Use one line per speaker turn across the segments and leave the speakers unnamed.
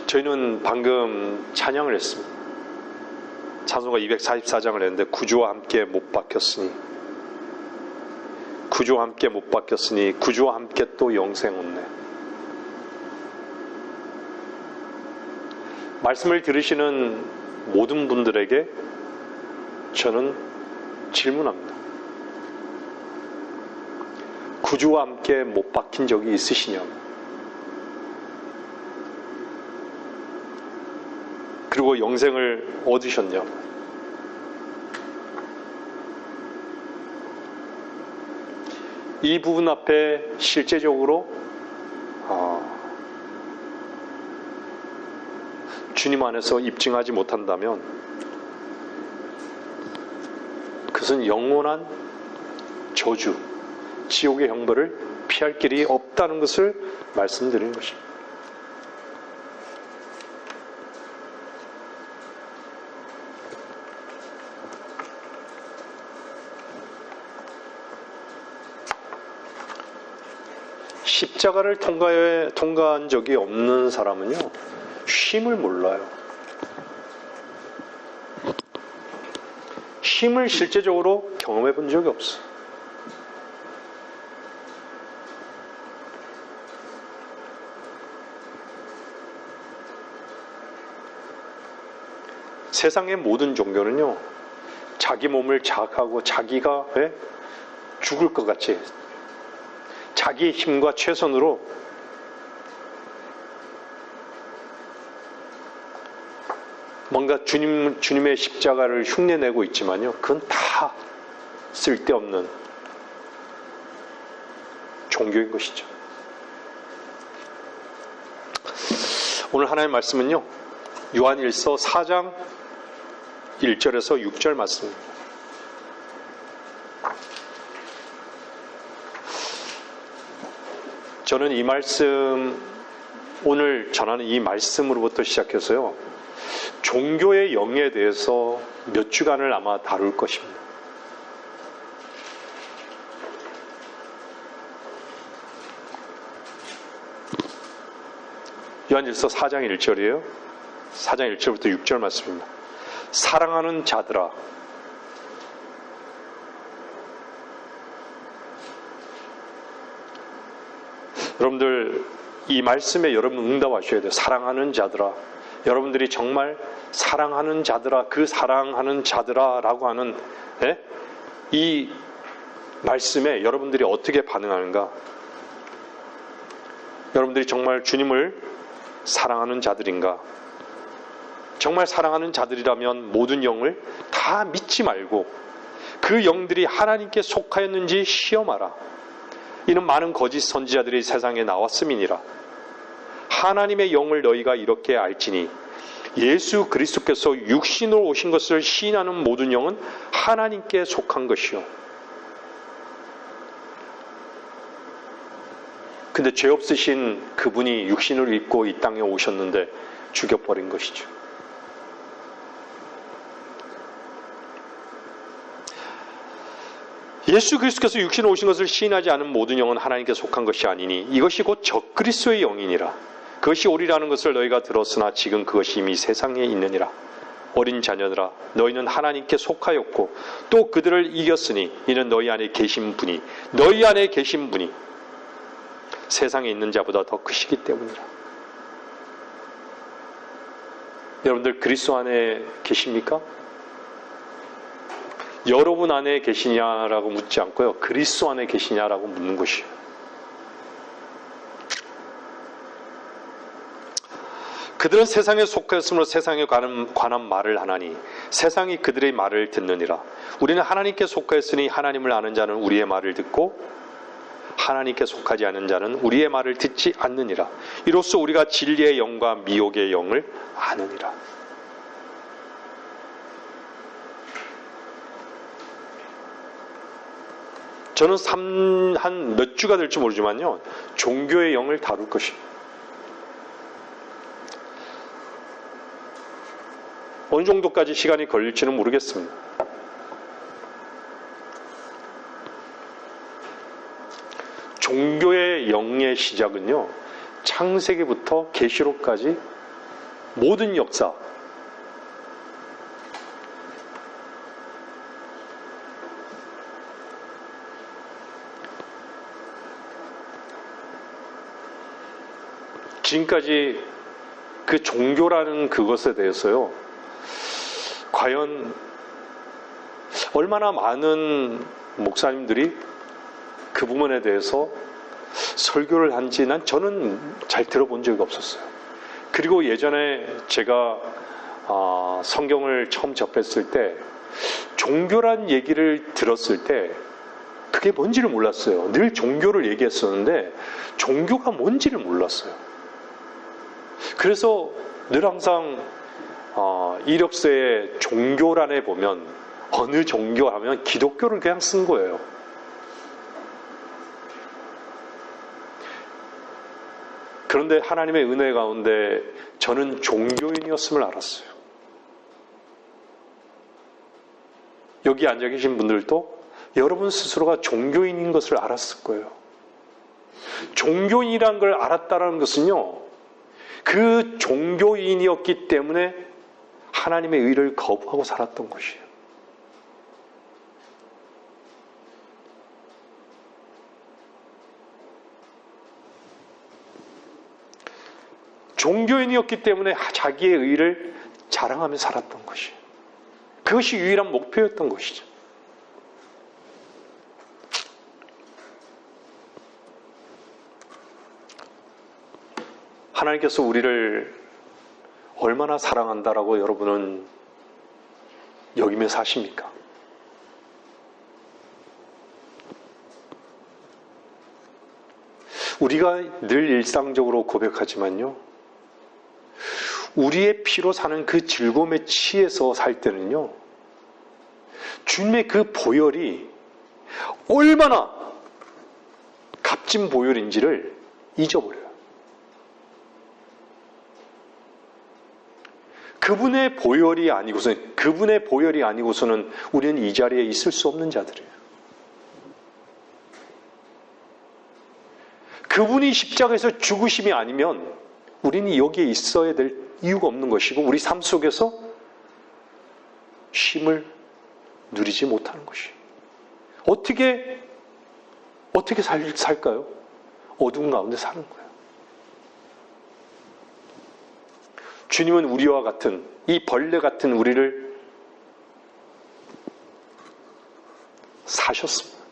저희는 방금 찬양을 했습니다. 찬송가 244장을 했는데 구주와 함께 못 박혔으니, 구주와 함께 못 박혔으니 구주와 함께 또 영생 얻네. 말씀을 들으시는 모든 분들에게 저는 질문합니다. 구주와 함께 못 박힌 적이 있으시냐고. 그리고 영생을 얻으셨냐고. 이 부분 앞에 실제적으로 주님 안에서 입증하지 못한다면 그것은 영원한 저주, 지옥의 형벌을 피할 길이 없다는 것을 말씀드리는 것입니다. 십자가를 통과한 적이 없는 사람은요, 쉼을 몰라요. 쉼을 실제적으로 경험해 본 적이 없어. 세상의 모든 종교는요, 자기 몸을 자학하고 자기가 죽을 것 같이 자기의 힘과 최선으로 뭔가 주님의 십자가를 흉내내고 있지만요, 그건 다 쓸데없는 종교인 것이죠. 오늘 하나님의 말씀은요, 요한일서 4장 1절에서 6절 말씀입니다. 저는 이 말씀, 오늘 전하는 이 말씀으로부터 시작해서요, 종교의 영에 대해서 몇 주간을 아마 다룰 것입니다. 요한일서 4장 1절이에요. 4장 1절부터 6절 말씀입니다. 사랑하는 자들아, 여러분들 이 말씀에 여러분 응답하셔야 돼요. 사랑하는 자들아, 여러분들이 정말 사랑하는 자들아, 그 사랑하는 자들아 라고 하는 이 말씀에 여러분들이 어떻게 반응하는가? 여러분들이 정말 주님을 사랑하는 자들인가? 정말 사랑하는 자들이라면 모든 영을 다 믿지 말고 그 영들이 하나님께 속하였는지 시험하라. 이는 많은 거짓 선지자들이 세상에 나왔음이니라. 하나님의 영을 너희가 이렇게 알지니 예수 그리스도께서 육신으로 오신 것을 시인하는 모든 영은 하나님께 속한 것이요. 근데 죄 없으신 그분이 육신을 입고 이 땅에 오셨는데 죽여버린 것이죠. 예수 그리스도께서 육신으로 오신 것을 시인하지 않은 모든 영은 하나님께 속한 것이 아니니 이것이 곧 적그리스도의 영이니라. 그것이 오리라는 것을 너희가 들었으나 지금 그것이 이미 세상에 있느니라. 어린 자녀들아, 너희는 하나님께 속하였고 또 그들을 이겼으니 이는 너희 안에 계신 분이 세상에 있는 자보다 더 크시기 때문이라. 여러분들 그리스도 안에 계십니까? 여러분 안에 계시냐라고 묻지 않고요, 그리스도 안에 계시냐라고 묻는 것이에요. 그들은 세상에 속하였으므로 세상에 관한 말을 하나니 세상이 그들의 말을 듣느니라. 우리는 하나님께 속하였으니 하나님을 아는 자는 우리의 말을 듣고 하나님께 속하지 않은 자는 우리의 말을 듣지 않느니라. 이로써 우리가 진리의 영과 미혹의 영을 아느니라. 저는 한 몇 주가 될지 모르지만요, 종교의 영을 다룰 것입니다. 어느 정도까지 시간이 걸릴지는 모르겠습니다. 종교의 영의 시작은요, 창세기부터 계시록까지 모든 역사, 지금까지 그 종교라는 그것에 대해서요, 과연 얼마나 많은 목사님들이 그 부분에 대해서 설교를 한지 저는 잘 들어본 적이 없었어요. 그리고 예전에 제가 성경을 처음 접했을 때 종교란 얘기를 들었을 때 그게 뭔지를 몰랐어요. 늘 종교를 얘기했었는데 종교가 뭔지를 몰랐어요. 그래서 늘 항상 이력서에 종교란에 보면 어느 종교 하면 기독교를 그냥 쓴 거예요. 그런데 하나님의 은혜 가운데 저는 종교인이었음을 알았어요. 여기 앉아 계신 분들도 여러분 스스로가 종교인인 것을 알았을 거예요. 종교인이란 걸 알았다는 것은요, 그 종교인이었기 때문에 하나님의 의를 거부하고 살았던 것이에요. 종교인이었기 때문에 자기의 의를 자랑하며 살았던 것이에요. 그것이 유일한 목표였던 것이죠. 하나님께서 우리를 얼마나 사랑한다라고 여러분은 여기며 사십니까? 우리가 늘 일상적으로 고백하지만요, 우리의 피로 사는 그 즐거움에 취해서 살 때는요, 주님의 그 보혈이 얼마나 값진 보혈인지를 잊어버려요. 그분의 보혈이 아니고서는 우리는 이 자리에 있을 수 없는 자들이에요. 그분이 십자가에서 죽으심이 아니면 우리는 여기에 있어야 될 이유가 없는 것이고 우리 삶 속에서 쉼을 누리지 못하는 것이에요. 어떻게 살까요? 어두운 가운데 사는 거예요. 주님은 우리와 같은 이 벌레 같은 우리를 사셨습니다.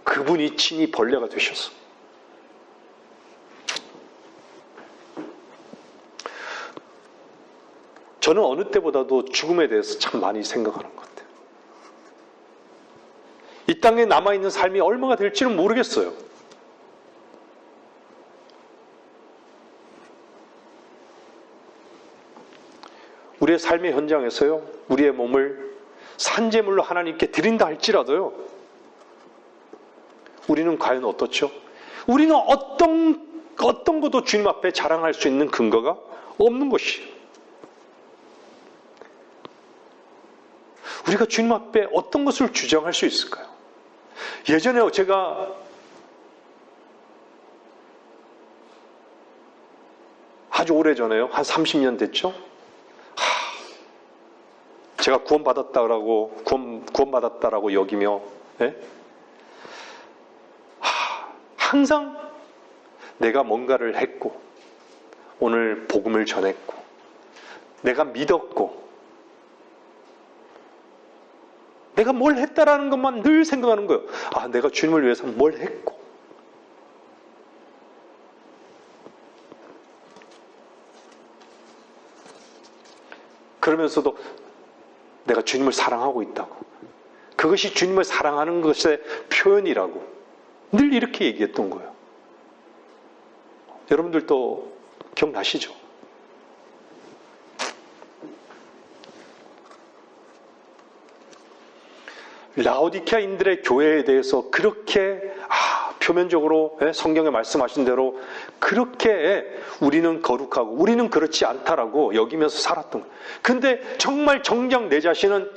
그분이 친히 벌레가 되셨습니다. 저는 어느 때보다도 죽음에 대해서 참 많이 생각하는 것 같아요. 이 땅에 남아있는 삶이 얼마가 될지는 모르겠어요. 우리의 삶의 현장에서요, 우리의 몸을 산제물로 하나님께 드린다 할지라도요, 우리는 과연 어떻죠? 우리는 어떤 것도 주님 앞에 자랑할 수 있는 근거가 없는 것이에요. 우리가 주님 앞에 어떤 것을 주장할 수 있을까요? 예전에 제가 아주 오래전에요. 한 30년 됐죠? 제가 구원받았다라고 여기며, 예? 항상 내가 뭔가를 했고, 오늘 복음을 전했고, 내가 믿었고, 내가 뭘 했다라는 것만 늘 생각하는 거예요. 내가 주님을 위해서 뭘 했고. 그러면서도 내가 주님을 사랑하고 있다고. 그것이 주님을 사랑하는 것의 표현이라고. 늘 이렇게 얘기했던 거예요. 여러분들도 기억나시죠? 라오디케아인들의 교회에 대해서 그렇게 표면적으로 성경에 말씀하신 대로 그렇게 우리는 거룩하고 우리는 그렇지 않다라고 여기면서 살았던 거예요. 근데 정말 정작 내 자신은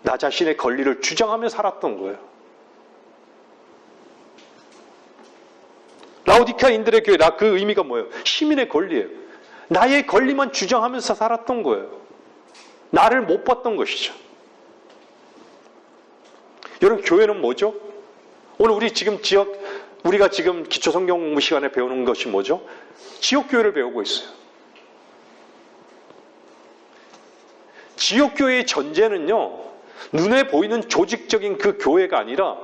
나 자신의 권리를 주장하며 살았던 거예요. 라오디케아인들의 교회, 그 의미가 뭐예요? 시민의 권리예요. 나의 권리만 주장하면서 살았던 거예요. 나를 못 봤던 것이죠. 여러분, 교회는 뭐죠? 오늘 우리가 지금 기초성경 공부 시간에 배우는 것이 뭐죠? 지역교회를 배우고 있어요. 지역교회의 전제는요, 눈에 보이는 조직적인 그 교회가 아니라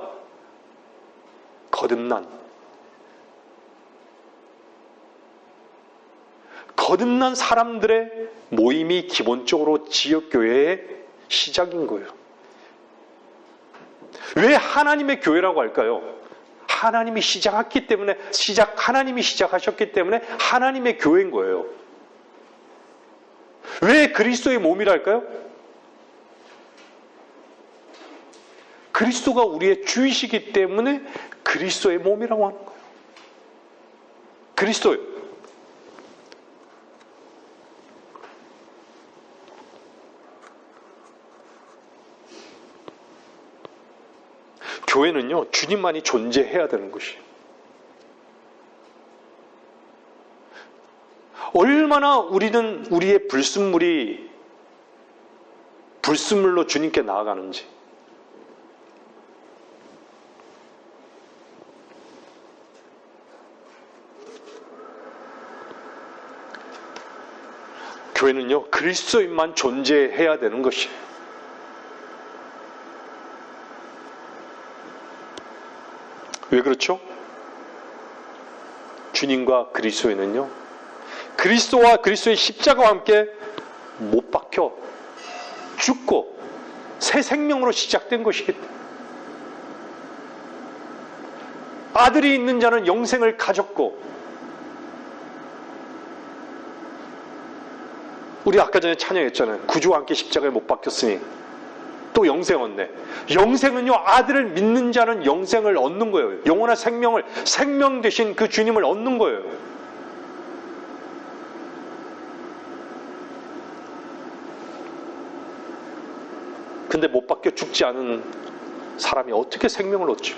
거듭난 사람들의 모임이 기본적으로 지역교회의 시작인 거예요. 왜 하나님의 교회라고 할까요? 하나님이 시작하셨기 때문에 하나님의 교회인 거예요. 왜 그리스도의 몸이랄까요? 그리스도가 우리의 주이시기 때문에 그리스도의 몸이라고 하는 거예요. 그리스도요. 교회는요, 주님만이 존재해야 되는 것이에요. 얼마나 우리는 우리의 불순물로 주님께 나아가는지. 교회는요, 그리스도인만 존재해야 되는 것이에요. 왜 그렇죠? 주님과 그리스도인은요, 그리스도와 그리스도의 십자가와 함께 못 박혀 죽고 새 생명으로 시작된 것이기 때문에 아들이 있는 자는 영생을 가졌고, 우리 아까 전에 찬양했잖아요. 구주와 함께 십자가에 못 박혔으니 또 영생 얻네. 영생은요, 아들을 믿는 자는 영생을 얻는 거예요. 영원한 생명 되신 그 주님을 얻는 거예요. 근데 못 박혀 죽지 않은 사람이 어떻게 생명을 얻죠?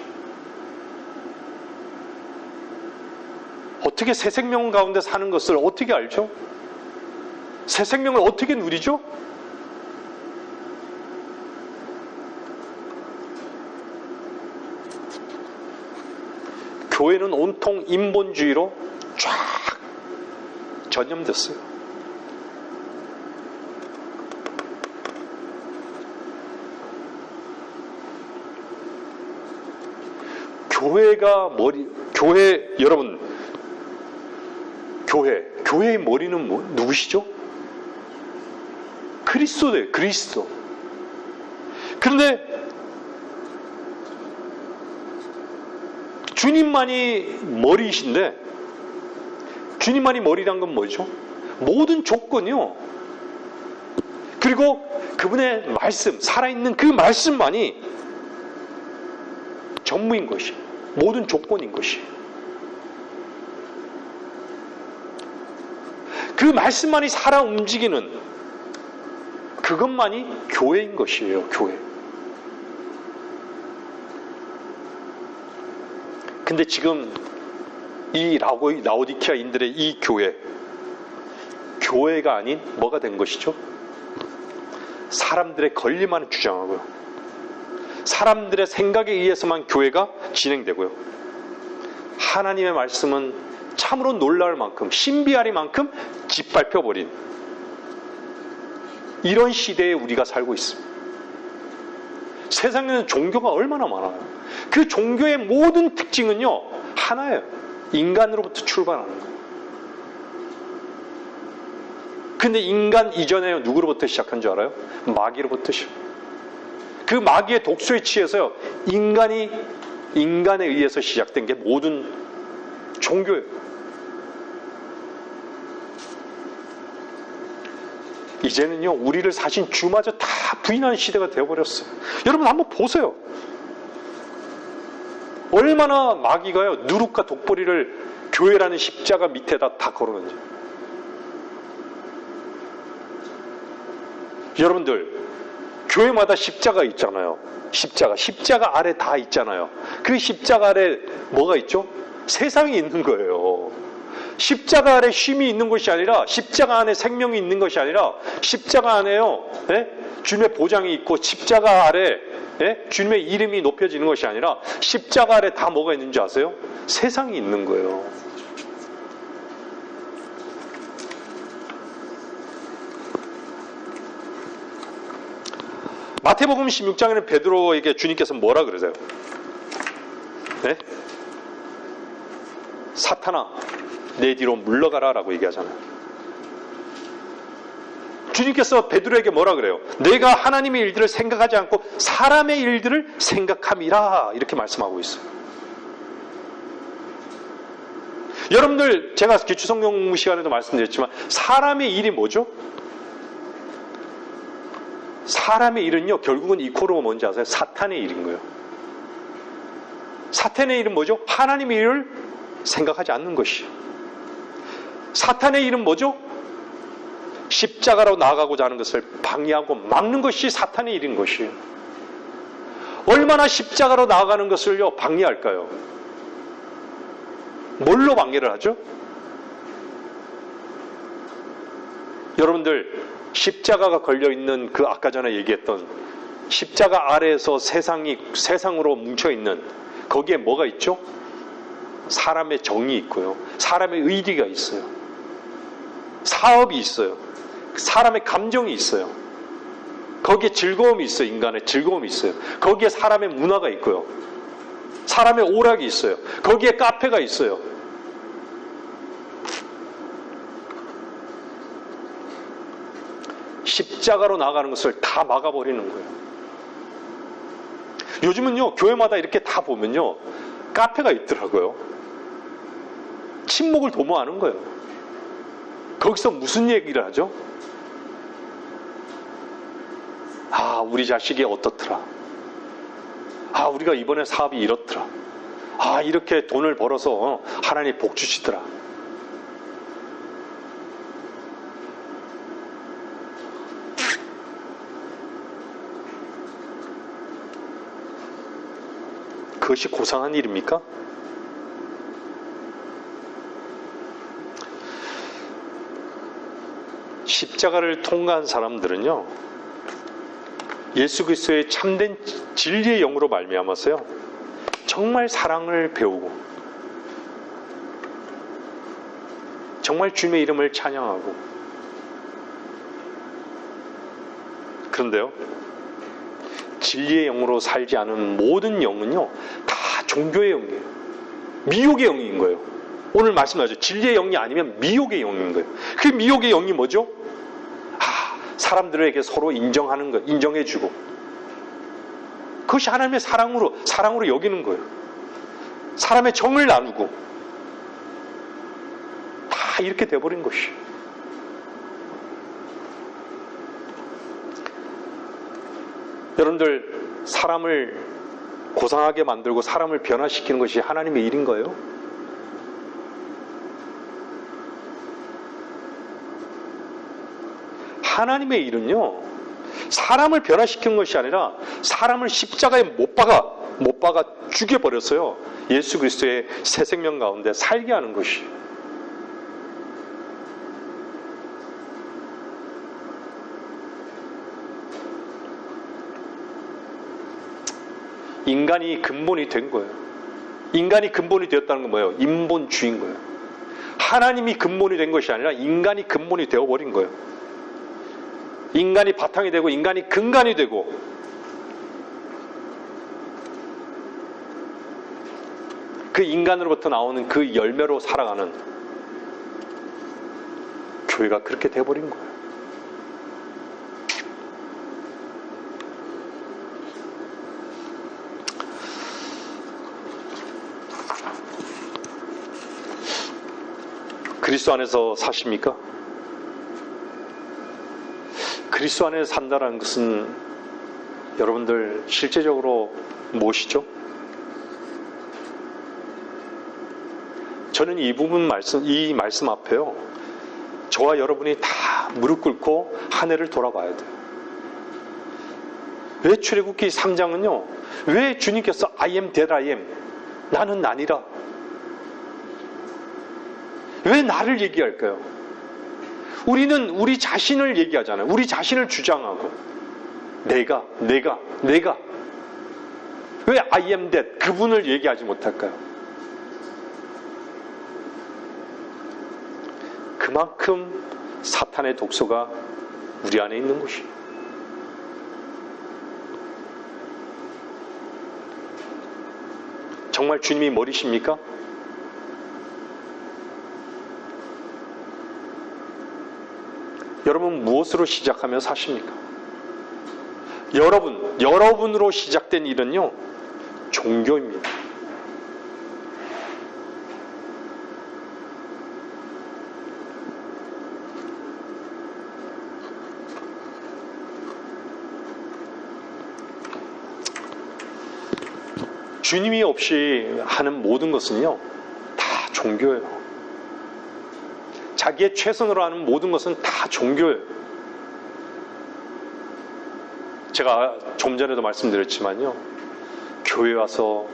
어떻게 새 생명 가운데 사는 것을 어떻게 알죠? 새 생명을 어떻게 누리죠? 교회는 온통 인본주의로 쫙 전염됐어요. 교회의 머리는 누구시죠? 그리스도예요, 그리스도. 그런데 주님만이 머리이신데, 주님만이 머리란 건 뭐죠? 모든 조건이요. 그리고 그분의 말씀, 살아있는 그 말씀만이 전부인 것이, 모든 조건인 것이. 그 말씀만이 살아 움직이는 그것만이 교회인 것이에요, 교회. 근데 지금 이 라오디키아인들의 이 교회가 아닌 뭐가 된 것이죠? 사람들의 권리만 주장하고요. 사람들의 생각에 의해서만 교회가 진행되고요. 하나님의 말씀은 참으로 놀라울 만큼, 신비할 만큼 짓밟혀버린 이런 시대에 우리가 살고 있습니다. 세상에는 종교가 얼마나 많아요. 그 종교의 모든 특징은요, 하나예요. 인간으로부터 출발하는 거예요. 근데 인간 이전에 누구로부터 시작한 줄 알아요? 마귀로부터 시작해요. 그 마귀의 독소에 취해서요, 인간에 의해서 시작된 게 모든 종교예요. 이제는요, 우리를 사신 주마저 다 부인하는 시대가 되어버렸어요. 여러분 한번 보세요. 얼마나 마귀가요, 누룩과 독보리를 교회라는 십자가 밑에다 다 걸어놓는지. 여러분들, 교회마다 십자가 있잖아요. 십자가 아래 다 있잖아요. 그 십자가 아래 뭐가 있죠? 세상이 있는 거예요. 십자가 아래 쉼이 있는 것이 아니라, 십자가 안에 생명이 있는 것이 아니라, 십자가 안에요, 예? 주님의 보장이 있고, 십자가 아래 예? 주님의 이름이 높여지는 것이 아니라, 십자가 아래 다 뭐가 있는 줄 아세요? 세상이 있는 거예요. 마태복음 16장에는 베드로에게 주님께서 뭐라 그러세요? 네? 사탄아, 내 뒤로 물러가라 라고 얘기하잖아요. 주님께서 베드로에게 뭐라 그래요? 내가 하나님의 일들을 생각하지 않고 사람의 일들을 생각함이라, 이렇게 말씀하고 있어요. 여러분들, 제가 기초성경 공부 시간에도 말씀드렸지만 사람의 일이 뭐죠? 사람의 일은요, 결국은 이코르가 뭔지 아세요? 사탄의 일인 거예요. 사탄의 일은 뭐죠? 하나님의 일을 생각하지 않는 것이에요. 사탄의 일은 뭐죠? 십자가로 나아가고자 하는 것을 방해하고 막는 것이 사탄의 일인 것이에요. 얼마나 십자가로 나아가는 것을요, 방해할까요? 뭘로 방해를 하죠? 여러분들, 십자가가 걸려있는 그 아까 전에 얘기했던 십자가 아래에서 세상으로 뭉쳐있는 거기에 뭐가 있죠? 사람의 정이 있고요. 사람의 의리가 있어요. 사업이 있어요. 사람의 감정이 있어요. 거기에 즐거움이 있어요. 인간의 즐거움이 있어요. 거기에 사람의 문화가 있고요. 사람의 오락이 있어요. 거기에 카페가 있어요. 십자가로 나가는 것을 다 막아버리는 거예요. 요즘은요, 교회마다 이렇게 다 보면요, 카페가 있더라고요. 친목을 도모하는 거예요. 거기서 무슨 얘기를 하죠? 아, 우리 자식이 어떻더라. 아, 우리가 이번에 사업이 이렇더라. 아, 이렇게 돈을 벌어서 하나님 복 주시더라. 그것이 고상한 일입니까? 십자가를 통과한 사람들은요, 예수 그리스도의 참된 진리의 영으로 말미암았어요. 정말 사랑을 배우고, 정말 주님의 이름을 찬양하고. 그런데요, 진리의 영으로 살지 않은 모든 영은요, 다 종교의 영이에요. 미혹의 영인 거예요. 오늘 말씀하죠. 진리의 영이 아니면 미혹의 영인 거예요. 그 미혹의 영이 뭐죠? 사람들에게 서로 인정하는 것, 인정해주고. 그것이 하나님의 사랑으로 여기는 거예요. 사람의 정을 나누고. 다 이렇게 돼버린 것이. 여러분들, 사람을 고상하게 만들고 사람을 변화시키는 것이 하나님의 일인 거예요? 하나님의 일은요, 사람을 변화시키는 것이 아니라 사람을 십자가에 못 박아 죽여버렸어요. 예수 그리스도의 새 생명 가운데 살게 하는 것이. 인간이 근본이 된 거예요. 인간이 근본이 되었다는 건 뭐예요? 인본주의인 거예요. 하나님이 근본이 된 것이 아니라 인간이 근본이 되어버린 거예요. 인간이 바탕이 되고 인간이 근간이 되고, 그 인간으로부터 나오는 그 열매로 살아가는 교회가 그렇게 되어버린 거예요. 그리스도 안에서 사십니까? 그리스도 안에 산다는 것은 여러분들 실제적으로 무엇이죠? 저는 이 말씀 앞에요, 저와 여러분이 다 무릎 꿇고 한 해를 돌아봐야 돼요. 왜 출애굽기 3장은요, 왜 주님께서 I am that I am, 나는 나니라, 왜 나를 얘기할까요? 우리는 우리 자신을 얘기하잖아요. 우리 자신을 주장하고 내가 왜 I am that 그분을 얘기하지 못할까요? 그만큼 사탄의 독소가 우리 안에 있는 것이에요. 정말 주님이 머리십니까? 여러분 무엇으로 시작하며 사십니까? 여러분으로 시작된 일은요, 종교입니다. 주님이 없이 하는 모든 것은요, 다 종교예요. 자기의 최선으로 하는 모든 것은 다 종교예요. 제가 좀 전에도 말씀드렸지만요, 교회 와서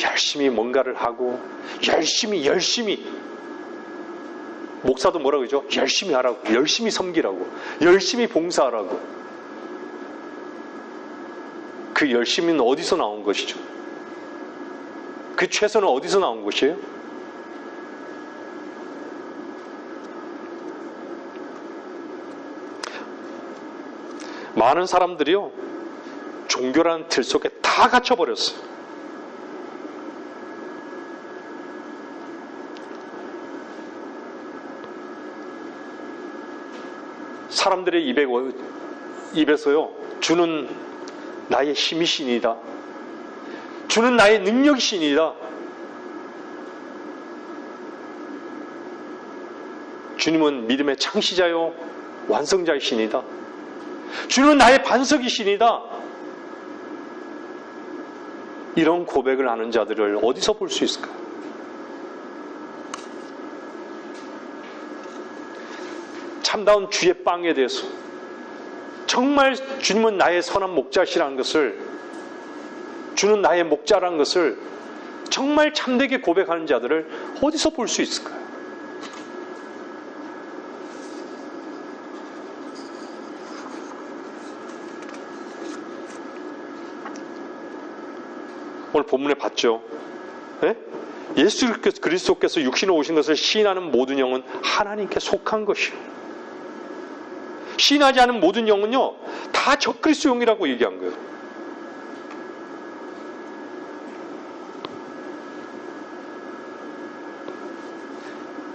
열심히 뭔가를 하고 열심히 목사도 뭐라고 그러죠? 열심히 하라고, 열심히 섬기라고, 열심히 봉사하라고. 그 열심히는 어디서 나온 것이죠? 그 최선은 어디서 나온 것이에요? 많은 사람들이요, 종교라는 틀 속에 다 갇혀버렸어요. 사람들의 입에서요, 주는 나의 힘이 신이다. 주는 나의 능력이 신이다. 주님은 믿음의 창시자요, 완성자의 신이다. 주는 나의 반석이 신이다. 이런 고백을 하는 자들을 어디서 볼 수 있을까요? 참다운 주의 빵에 대해서 정말 주님은 나의 선한 목자시라는 것을, 주는 나의 목자라는 것을 정말 참되게 고백하는 자들을 어디서 볼 수 있을까요? 오늘 본문에 봤죠? 네? 예수 그리스도께서 육신으로 오신 것을 시인하는 모든 영은 하나님께 속한 것이요. 시인하지 않은 모든 영은요, 다 적그리스도 영이라고 얘기한 거예요.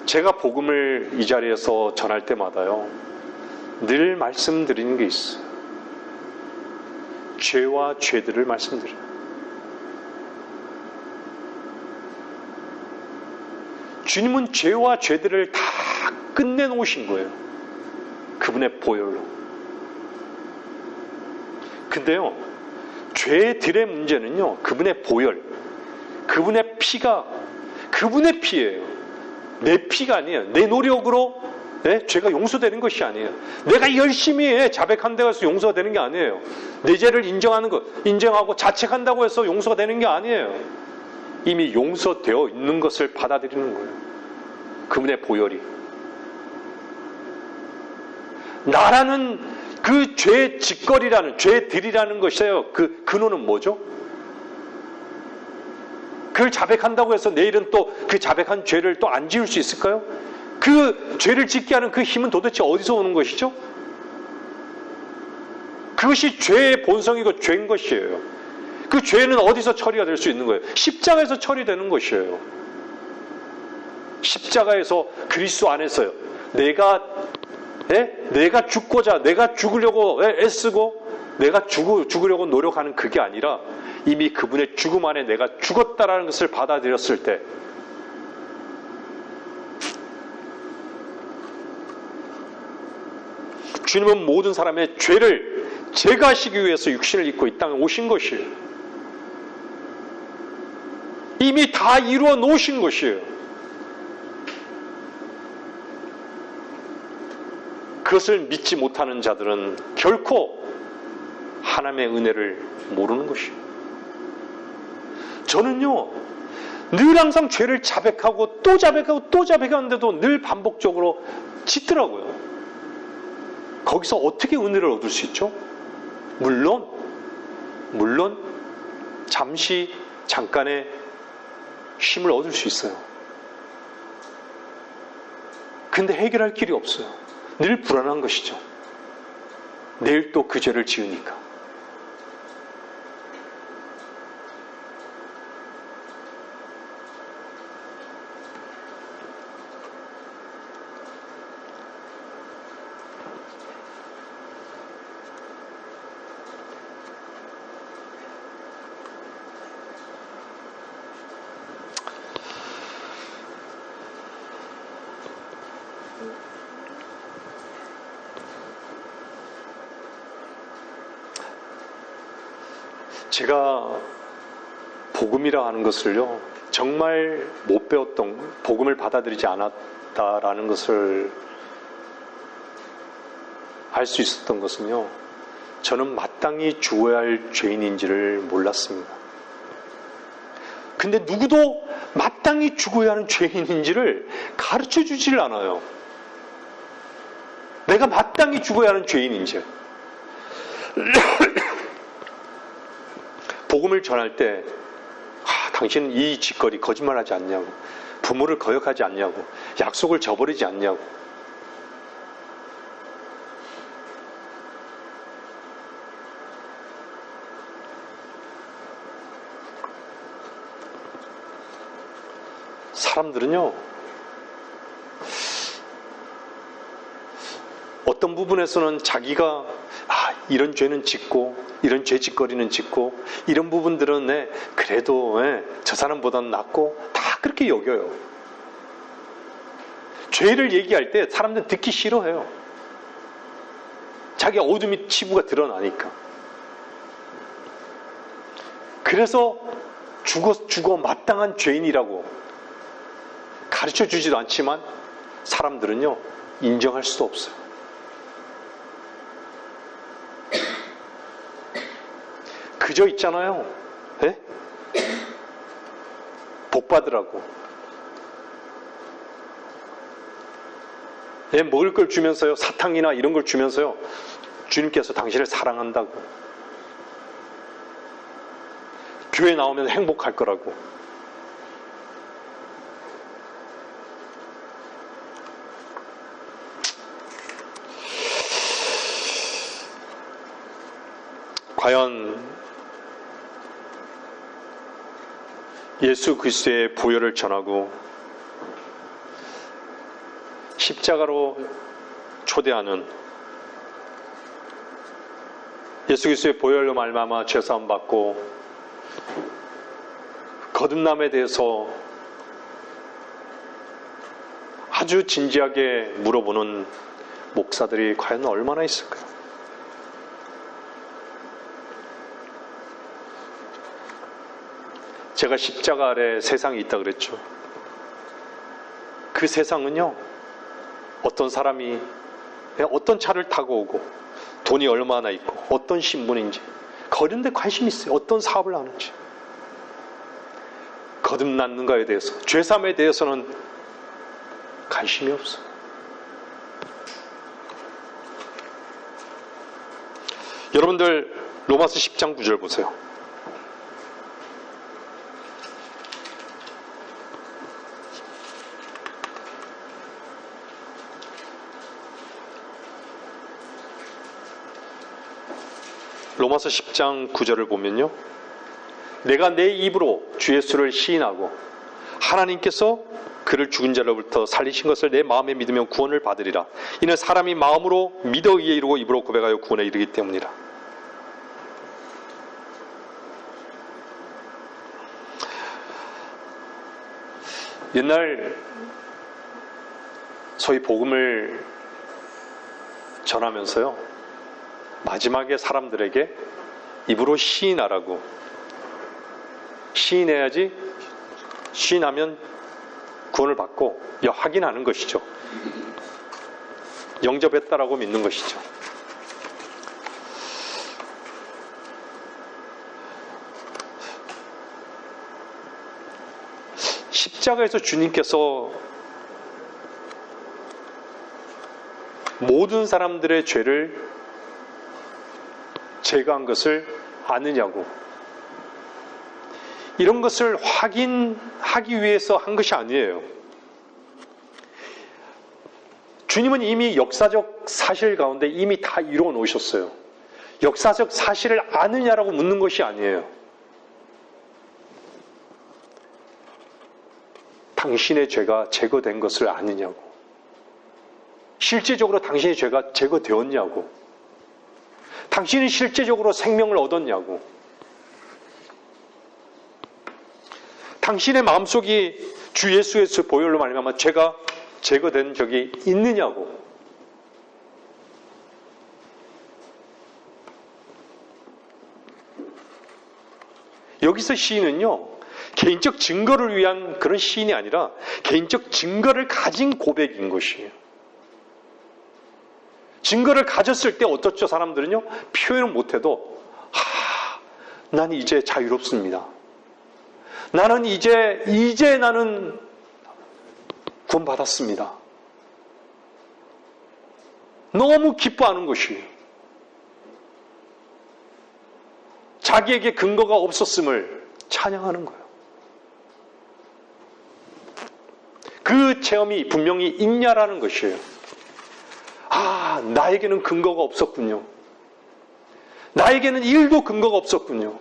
제가 복음을 이 자리에서 전할 때마다요, 늘 말씀드리는 게 있어요. 죄와 죄들을 말씀드려요. 주님은 죄와 죄들을 다 끝내놓으신 거예요. 그분의 보혈로. 근데요, 죄들의 문제는요, 그분의 보혈, 그분의 피가 그분의 피예요. 내 피가 아니에요. 내 노력으로 죄가 용서되는 것이 아니에요. 내가 열심히 자백한다고 해서 용서가 되는 게 아니에요. 내 죄를 인정하고 자책한다고 해서 용서가 되는 게 아니에요. 이미 용서되어 있는 것을 받아들이는 거예요. 그분의 보혈이. 나라는 그 죄 짓거리라는, 죄들이라는 것이에요. 그 근원은 뭐죠? 그걸 자백한다고 해서 내일은 또 그 자백한 죄를 또 안 지을 수 있을까요? 그 죄를 짓게 하는 그 힘은 도대체 어디서 오는 것이죠? 그것이 죄의 본성이고 죄인 것이에요. 그 죄는 어디서 처리가 될 수 있는 거예요? 십자가에서 처리되는 것이에요. 십자가에서 그리스도 안에서요. 내가 죽고자, 내가 죽으려고 애쓰고, 내가 죽으려고 노력하는 그게 아니라 이미 그분의 죽음 안에 내가 죽었다라는 것을 받아들였을 때, 주님은 모든 사람의 죄를 제거하시기 위해서 육신을 입고 이 땅에 오신 것이에요. 이미 다 이루어 놓으신 것이에요. 그것을 믿지 못하는 자들은 결코 하나님의 은혜를 모르는 것이에요. 저는요, 늘 항상 죄를 자백하고 또 자백하고 또 자백하는데도 늘 반복적으로 짓더라고요. 거기서 어떻게 은혜를 얻을 수 있죠? 물론 잠시 잠깐의 쉼을 얻을 수 있어요. 근데 해결할 길이 없어요. 늘 불안한 것이죠. 내일 또 그 죄를 지으니까. 제가 복음이라 하는 것을요, 정말 못 배웠던, 복음을 받아들이지 않았다라는 것을 알 수 있었던 것은요, 저는 마땅히 죽어야 할 죄인인지를 몰랐습니다. 근데 누구도 마땅히 죽어야 하는 죄인인지를 가르쳐 주질 않아요. 내가 마땅히 죽어야 하는 죄인인지. 복음을 전할 때 당신은 이 짓거리 거짓말하지 않냐고, 부모를 거역하지 않냐고, 약속을 저버리지 않냐고. 사람들은요, 어떤 부분에서는 자기가 이런 죄는 짓고 이런 죄짓거리는 짓고 이런 부분들은 그래도 저 사람보다는 낫고 다 그렇게 여겨요. 죄를 얘기할 때 사람들은 듣기 싫어해요. 자기 어둠이 치부가 드러나니까. 그래서 죽어 마땅한 죄인이라고 가르쳐 주지도 않지만 사람들은요, 인정할 수도 없어요. 그저 있잖아요. 네? 복 받으라고. 먹을 걸 주면서요, 사탕이나 이런 걸 주면서요, 주님께서 당신을 사랑한다고. 교회 나오면 행복할 거라고. 과연 예수 그리스도의 보혈을 전하고 십자가로 초대하는, 예수 그리스도의 보혈로 말미암아 죄사함 받고 거듭남에 대해서 아주 진지하게 물어보는 목사들이 과연 얼마나 있을까요? 제가 십자가 아래 세상이 있다 그랬죠. 그 세상은요, 어떤 사람이 어떤 차를 타고 오고 돈이 얼마나 있고 어떤 신분인지 그런 데 관심이 있어요. 어떤 사업을 하는지. 거듭났는가에 대해서, 죄사함에 대해서는 관심이 없어요. 여러분들 로마서 10장 9절 보세요. 로마서 10장 9절을 보면요, 내가 내 입으로 주 예수를 시인하고 하나님께서 그를 죽은 자로부터 살리신 것을 내 마음에 믿으면 구원을 받으리라. 이는 사람이 마음으로 믿어 의에 이르고 입으로 고백하여 구원에 이르기 때문이라. 옛날 소위 복음을 전하면서요, 마지막에 사람들에게 입으로 시인하라고. 시인해야지, 시인하면 구원을 받고 확인하는 것이죠. 영접했다라고 믿는 것이죠. 십자가에서 주님께서 모든 사람들의 죄를 제거한 것을 아느냐고. 이런 것을 확인하기 위해서 한 것이 아니에요. 주님은 이미 역사적 사실 가운데 이미 다 이루어 놓으셨어요. 역사적 사실을 아느냐라고 묻는 것이 아니에요. 당신의 죄가 제거된 것을 아느냐고. 실제적으로 당신의 죄가 제거되었냐고. 당신이 실제적으로 생명을 얻었냐고. 당신의 마음속이 주 예수의 보혈로 말미암아 죄가 제거된 적이 있느냐고. 여기서 시인은요, 개인적 증거를 위한 그런 시인이 아니라 개인적 증거를 가진 고백인 것이에요. 증거를 가졌을 때 어떻죠? 사람들은요, 표현을 못해도 난 이제 자유롭습니다. 나는 이제 나는 구원받았습니다. 너무 기뻐하는 것이에요. 자기에게 근거가 없었음을 찬양하는 거예요. 그 체험이 분명히 있냐라는 것이에요. 나에게는 근거가 없었군요. 나에게는 일도 근거가 없었군요.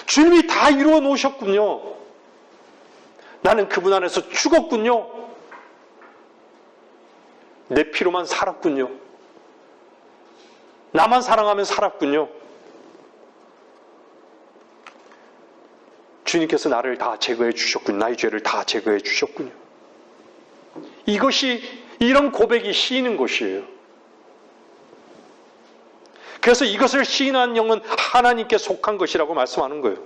주님이 다 이루어 놓으셨군요. 나는 그분 안에서 죽었군요. 내 피로만 살았군요. 나만 사랑하면 살았군요. 주님께서 나를 다 제거해 주셨군요. 나의 죄를 다 제거해 주셨군요. 이런 고백이 시인인 것이에요. 그래서 이것을 시인한 영은 하나님께 속한 것이라고 말씀하는 거예요.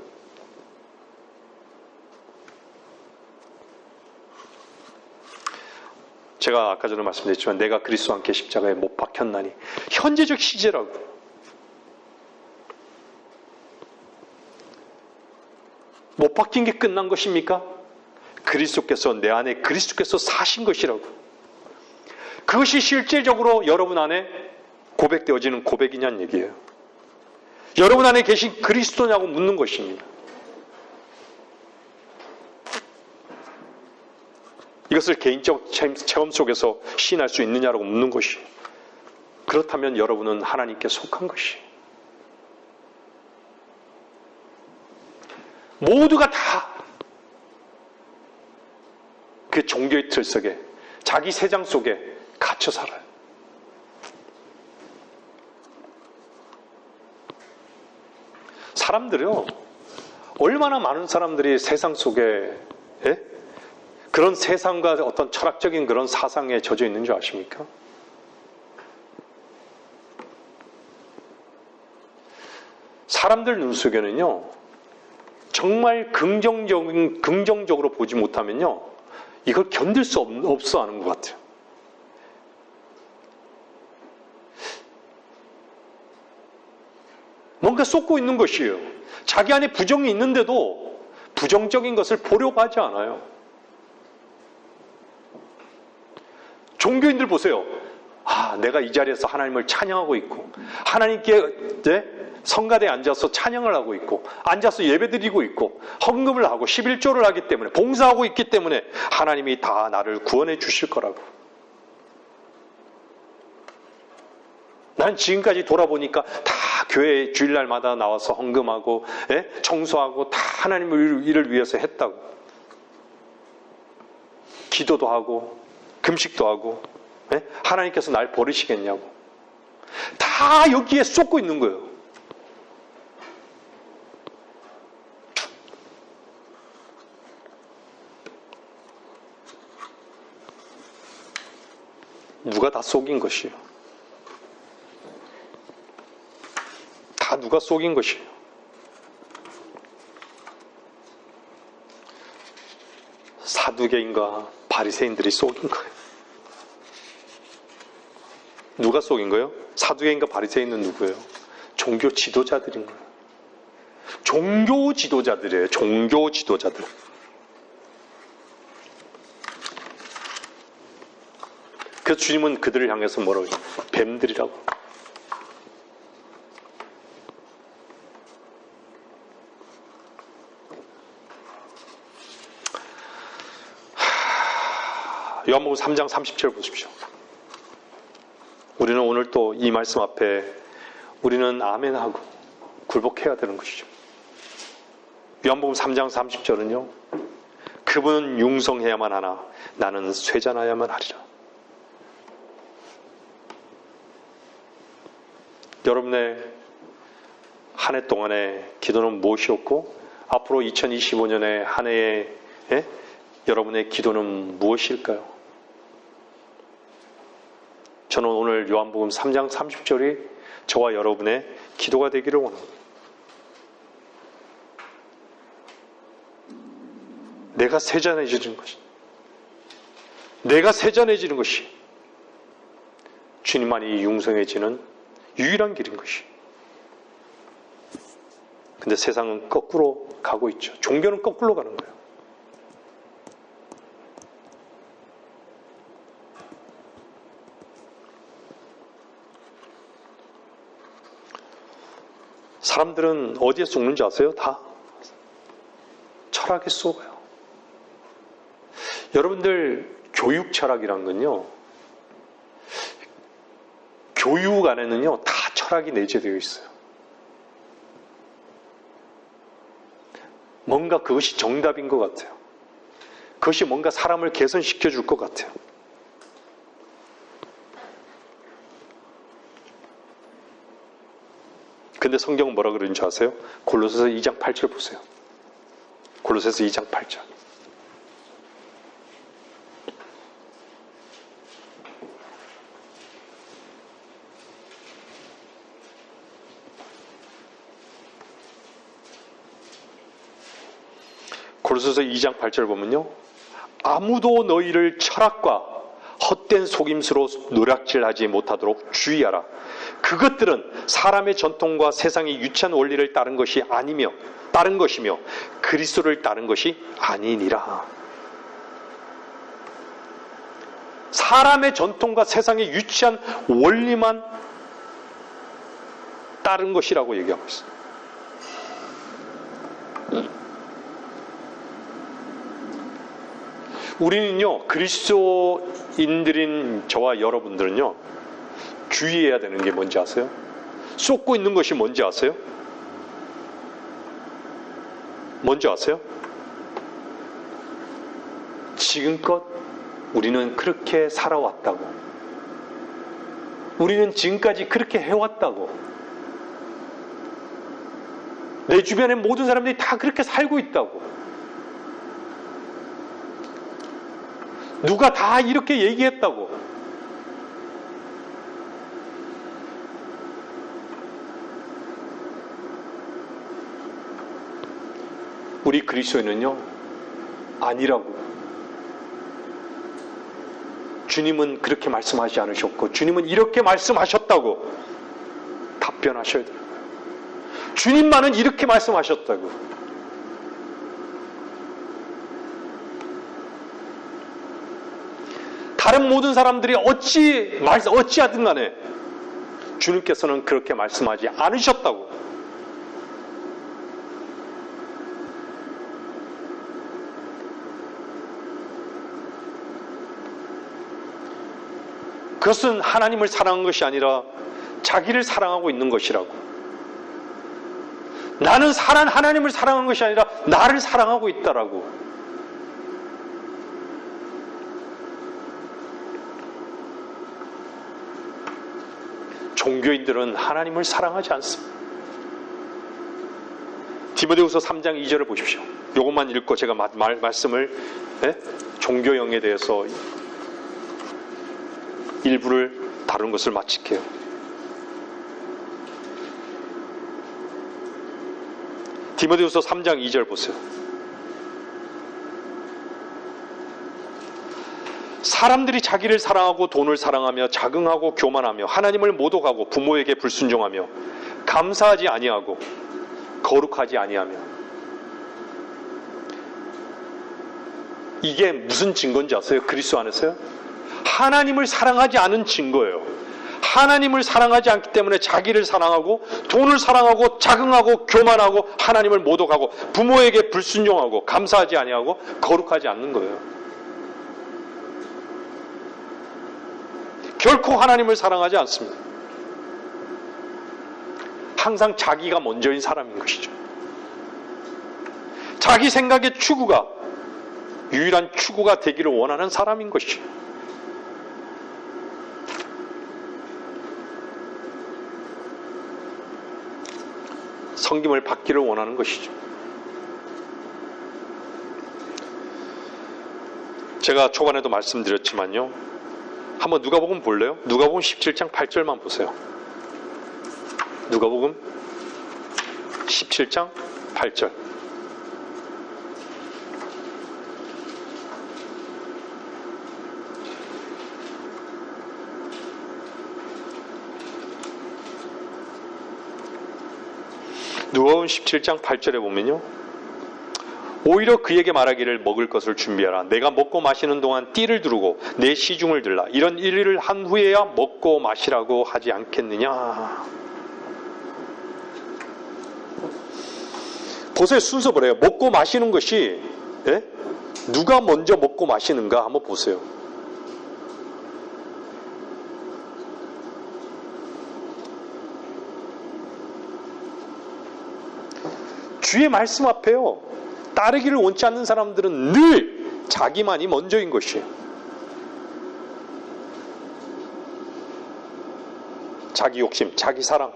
제가 아까 전에 말씀드렸지만 내가 그리스도와 함께 십자가에 못 박혔나니 현재적 시제라고. 못 박힌 게 끝난 것입니까? 그리스도께서 내 안에 그리스도께서 사신 것이라고. 그것이 실제적으로 여러분 안에 고백되어지는 고백이냐는 얘기예요. 여러분 안에 계신 그리스도냐고 묻는 것입니다. 이것을 개인적 체험 속에서 시인할 수 있느냐라고 묻는 것이에요. 그렇다면 여러분은 하나님께 속한 것이에요. 모두가 다 그 종교의 틀 속에 자기 세상 속에 갇혀 살아요. 사람들이요, 얼마나 많은 사람들이 세상 속에 그런 세상과 어떤 철학적인 그런 사상에 젖어 있는 줄 아십니까? 사람들 눈 속에는요, 정말 긍정적으로 보지 못하면요, 이걸 견딜 수 없어 하는 것 같아요. 뭔가 쏟고 있는 것이에요. 자기 안에 부정이 있는데도 부정적인 것을 보려고 하지 않아요. 종교인들 보세요. 내가 이 자리에서 하나님을 찬양하고 있고 하나님께 성가대에 앉아서 찬양을 하고 있고 앉아서 예배드리고 있고 헌금을 하고 11조를 하기 때문에 봉사하고 있기 때문에 하나님이 다 나를 구원해 주실 거라고. 난 지금까지 돌아보니까 다 교회 주일날마다 나와서 헌금하고 청소하고 다 하나님의 일을 위해서 했다고. 기도도 하고 금식도 하고 하나님께서 날 버리시겠냐고. 다 여기에 쏟고 있는 거예요. 누가 다 속인 것이에요. 다 누가 속인 것이에요. 사두개인과 바리새인들이 속인 거예요. 누가 속인 거예요? 사두개인과 바리새인은 누구예요? 종교 지도자들인 거예요. 종교 지도자들이에요. 종교 지도자들. 그래서 주님은 그들을 향해서 뭐라고 해요? 뱀들이라고. 요한복음 3장 30절 보십시오. 우리는 오늘 또 이 말씀 앞에 우리는 아멘하고 굴복해야 되는 것이죠. 요한복음 3장 30절은요. 그분은 융성해야만 하나 나는 쇠잔하야만 하리라. 여러분의 한 해 동안의 기도는 무엇이었고 앞으로 2025년의 한 해에 여러분의 기도는 무엇일까요? 저는 오늘 요한복음 3장 30절이 저와 여러분의 기도가 되기를 원합니다. 내가 세잔해지는 것이, 내가 세잔해지는 것이 주님만이 융성해지는 유일한 길인 것이. 근데 세상은 거꾸로 가고 있죠. 종교는 거꾸로 가는 거예요. 사람들은 어디에 속는지 아세요? 다 철학에 속아요. 여러분들 교육 철학이란 건요, 교육 안에는요 다 철학이 내재되어 있어요. 뭔가 그것이 정답인 것 같아요. 그것이 뭔가 사람을 개선시켜 줄 것 같아요. 근데 성경은 뭐라 그러는지 아세요? 골로새서 2장 8절 보세요. 골로새서 2장 8절. 골로새서 2장 8절 보면요. 아무도 너희를 철학과 헛된 속임수로 노략질하지 못하도록 주의하라. 그것들은 사람의 전통과 세상의 유치한 원리를 따른 것이 아니며 따른 것이며 그리스도를 따른 것이 아니니라. 사람의 전통과 세상의 유치한 원리만 따른 것이라고 얘기하고 있어요. 우리는요, 그리스도인들인 저와 여러분들은요, 주의해야 되는 게 뭔지 아세요? 쏟고 있는 것이 뭔지 아세요? 뭔지 아세요? 지금껏 우리는 그렇게 살아왔다고. 우리는 지금까지 그렇게 해왔다고. 내 주변의 모든 사람들이 다 그렇게 살고 있다고. 누가 다 이렇게 얘기했다고. 우리 그리스도인은요, 아니라고. 주님은 그렇게 말씀하지 않으셨고, 주님은 이렇게 말씀하셨다고 답변하셔야 돼요. 주님만은 이렇게 말씀하셨다고. 다른 모든 사람들이 어찌하든 간에 주님께서는 그렇게 말씀하지 않으셨다고. 그것은 하나님을 사랑한 것이 아니라 자기를 사랑하고 있는 것이라고. 나는 하나님을 사랑한 것이 아니라 나를 사랑하고 있다라고. 종교인들은 하나님을 사랑하지 않습니다. 디모데후서 3장 2절을 보십시오. 이것만 읽고 제가 말씀을 종교형에 대해서 일부를 다루는 것을 마칠게요. 디모데후서 3장 2절 보세요. 사람들이 자기를 사랑하고 돈을 사랑하며 자긍하고 교만하며 하나님을 모독하고 부모에게 불순종하며 감사하지 아니하고 거룩하지 아니하며. 이게 무슨 증거인지 아세요? 그리스도 안에서요? 하나님을 사랑하지 않은 증거예요. 하나님을 사랑하지 않기 때문에 자기를 사랑하고 돈을 사랑하고 자긍하고 교만하고 하나님을 모독하고 부모에게 불순종하고 감사하지 아니하고 거룩하지 않는 거예요. 결코 하나님을 사랑하지 않습니다. 항상 자기가 먼저인 사람인 것이죠. 자기 생각의 추구가 유일한 추구가 되기를 원하는 사람인 것이죠. 섬김을 받기를 원하는 것이죠. 제가 초반에도 말씀드렸지만요. 한번 누가복음 볼래요? 누가복음 17장 8절만 보세요. 누가복음 17장 8절. 누가복음 17장 8절에 보면요. 오히려 그에게 말하기를 먹을 것을 준비하라. 내가 먹고 마시는 동안 띠를 두르고 내 시중을 들라. 이런 일을 한 후에야 먹고 마시라고 하지 않겠느냐. 보세요. 순서 보래요. 먹고 마시는 것이 누가 먼저 먹고 마시는가 한번 보세요. 주의 말씀 앞에요. 따르기를 원치 않는 사람들은 늘 자기만이 먼저인 것이에요. 자기 욕심, 자기 사랑.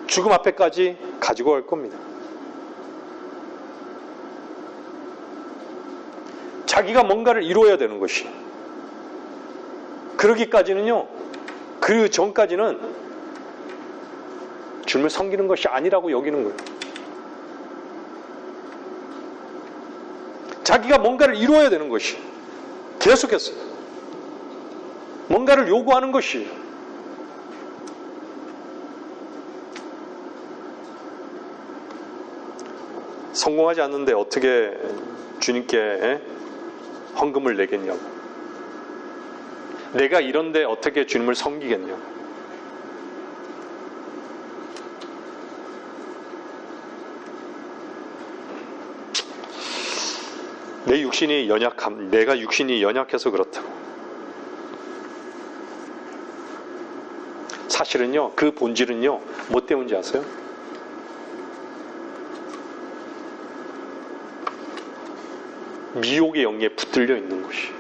죽음 앞에까지 가지고 갈 겁니다. 자기가 뭔가를 이루어야 되는 것이. 그러기까지는요. 그 전까지는 주님을 섬기는 것이 아니라고 여기는 거예요. 자기가 뭔가를 이루어야 되는 것이. 계속해서 뭔가를 요구하는 것이. 성공하지 않는데 어떻게 주님께 헌금을 내겠냐고. 내가 이런데 어떻게 주님을 섬기겠냐고. 내가 육신이 연약해서 그렇다고. 사실은요, 그 본질은요, 뭐 때문인지 아세요? 미혹의 영에 붙들려 있는 것이.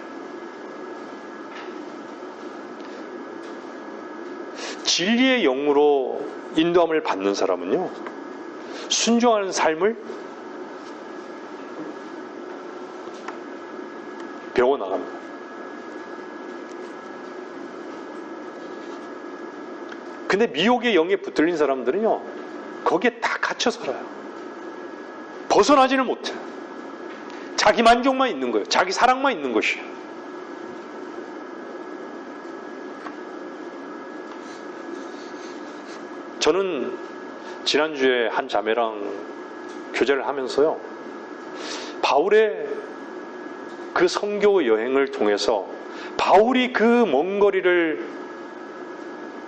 진리의 영으로 인도함을 받는 사람은요, 순종하는 삶을 배워나갑니다. 근데 미혹의 영에 붙들린 사람들은요, 거기에 다 갇혀 살아요. 벗어나지는 못해요. 자기 만족만 있는 거예요. 자기 사랑만 있는 것이에요. 저는 지난주에 한 자매랑 교제를 하면서요, 바울의 그 선교 여행을 통해서 바울이 그 먼 거리를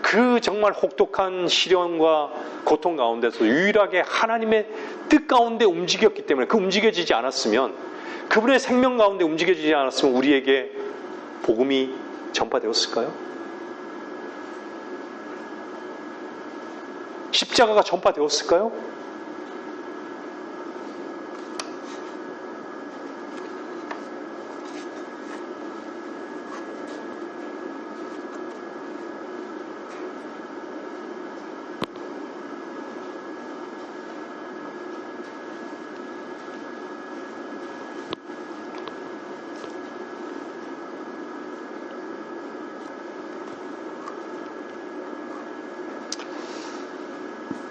그 정말 혹독한 시련과 고통 가운데서 유일하게 하나님의 뜻 가운데 움직였기 때문에 그 움직여지지 않았으면, 그분의 생명 가운데 움직여지지 않았으면 우리에게 복음이 전파되었을까요? 십자가가 전파되었을까요?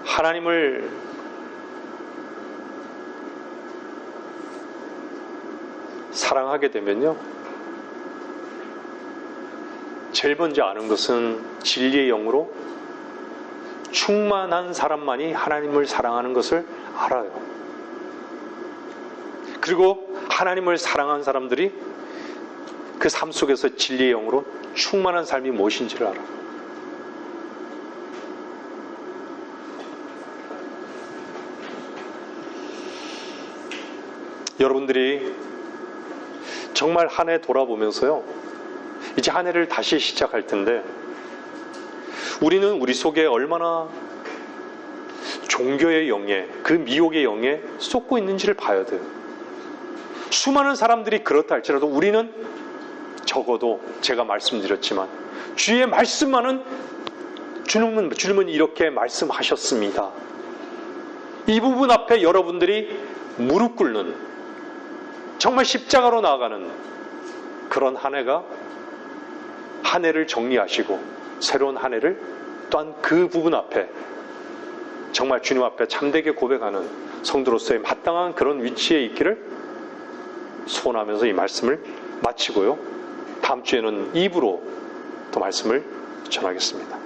하나님을 사랑하게 되면요, 제일 먼저 아는 것은 진리의 영으로 충만한 사람만이 하나님을 사랑하는 것을 알아요. 그리고 하나님을 사랑한 사람들이 그 삶 속에서 진리의 영으로 충만한 삶이 무엇인지를 알아. 여러분들이 정말 한 해 돌아보면서요, 이제 한 해를 다시 시작할 텐데, 우리는 우리 속에 얼마나 종교의 영에, 그 미혹의 영에 쏟고 있는지를 봐야 돼요. 수많은 사람들이 그렇다 할지라도 우리는 적어도 제가 말씀드렸지만 주의 말씀만은 주님은 이렇게 말씀하셨습니다. 이 부분 앞에 여러분들이 무릎 꿇는, 정말 십자가로 나아가는 그런 한 해가, 한 해를 정리하시고 새로운 한 해를 또한 그 부분 앞에 정말 주님 앞에 참되게 고백하는 성도로서의 마땅한 그런 위치에 있기를 소원하면서 이 말씀을 마치고요, 다음 주에는 2부로 더 말씀을 전하겠습니다.